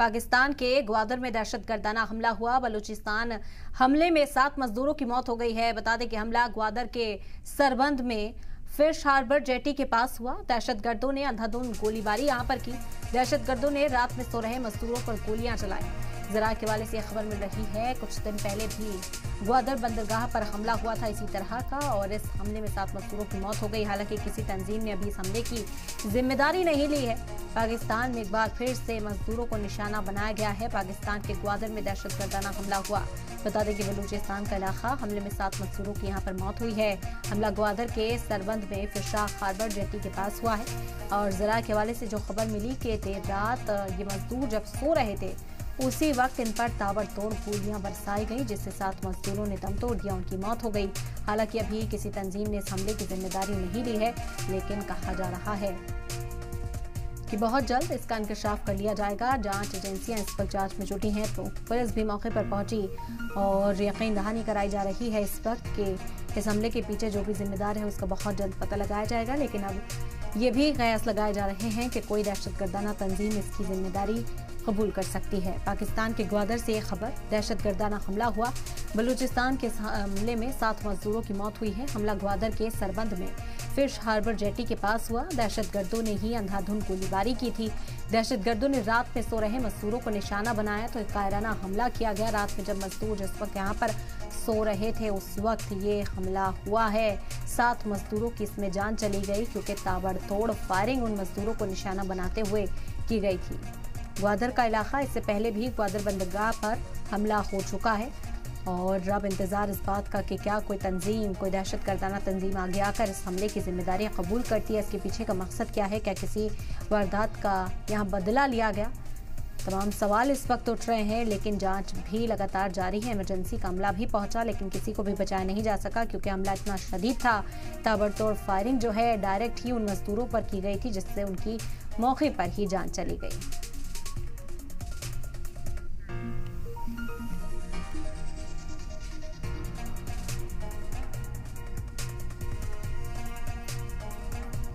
पाकिस्तान के ग्वादर में दहशतगर्दाना हमला हुआ। बलूचिस्तान हमले में 7 मजदूरों की मौत हो गई है। बता दें कि हमला ग्वादर के सरबंद में फिश हार्बर जेटी के पास हुआ। दहशतगर्दों ने अंधाधुंध गोलीबारी यहां पर की। दहशतगर्दों ने रात में सो रहे मजदूरों पर गोलियां चलाई। जरा के हवाले से यह खबर मिल रही है, कुछ दिन पहले भी ग्वादर बंदरगाह पर हमला हुआ था इसी तरह का, और इस हमले में 7 मजदूरों की मौत हो गई। हालांकि किसी तंजीम ने अभी इस हमले की जिम्मेदारी नहीं ली है। पाकिस्तान में एक बार फिर से मजदूरों को निशाना बनाया गया है। पाकिस्तान के ग्वादर में दहशतगर्दाना हमला हुआ। बता दें कि बलूचिस्तान का इलाका, हमले में 7 मजदूरों की यहाँ पर मौत हुई है। हमला ग्वादर के सरबंद में फिश हार्बर जेटी के पास हुआ है। और जरा के हवाले से जो खबर मिली कि देर रात ये मजदूर जब सो रहे थे उसी वक्त इन पर ताबड़तोड़ गोलियां बरसाई गई, जिससे 7 मजदूरों ने दम तोड़ दिया, उनकी मौत हो गई। हालांकि अभी किसी तंजीम ने इस हमले की जिम्मेदारी नहीं ली है, लेकिन कहा जा रहा है कि बहुत जल्द इसका इंकशाफ कर लिया जाएगा। जांच एजेंसियां इस पर जांच में जुटी हैं, तो पुलिस भी मौके पर पहुंची और यकीन दहानी कराई जा रही है इस वक्त कि इस हमले के पीछे जो भी जिम्मेदार है उसका बहुत जल्द पता लगाया जाएगा। लेकिन अब ये भी कयास लगाए जा रहे हैं कि कोई दहशतगर्दाना तंजीम इसकी जिम्मेदारी कबूल कर सकती है। पाकिस्तान के ग्वादर से ये खबर, दहशतगर्दाना हमला हुआ। बलूचिस्तान के हमले में 7 मजदूरों की मौत हुई है। हमला ग्वादर के सरबंद में फिश हार्बर जेटी के पास हुआ। दहशतगर्दों ने ही अंधाधुंध गोलीबारी की थी। दहशतगर्दों ने रात में सो रहे मजदूरों को निशाना बनाया तो कायराना हमला किया गया। रात में जब मजदूर जिस वक्त यहाँ पर सो रहे थे उस वक्त ये हमला हुआ है। 7 मजदूरों की इसमें जान चली गई, क्योंकि ताबड़तोड़ फायरिंग उन मजदूरों को निशाना बनाते हुए की गई थी। ग्वादर का इलाका, इससे पहले भी ग्वादर बंदरगाह पर हमला हो चुका है और अब इंतजार इस बात का कि क्या कोई तंजीम, कोई दहशतगर्दाना तंजीम आगे आकर इस हमले की जिम्मेदारी कबूल करती है। इसके पीछे का मकसद क्या है, क्या किसी वारदात का यहाँ बदला लिया गया। तमाम सवाल इस वक्त उठ रहे हैं, लेकिन जांच भी लगातार जारी है। इमरजेंसी का हमला भी पहुंचा, लेकिन किसी को भी बचाया नहीं जा सका, क्योंकि हमला इतना शदीद था। ताबड़तोड़ फायरिंग जो है डायरेक्ट ही उन मजदूरों पर की गई थी, जिससे उनकी मौके पर ही जान चली गई।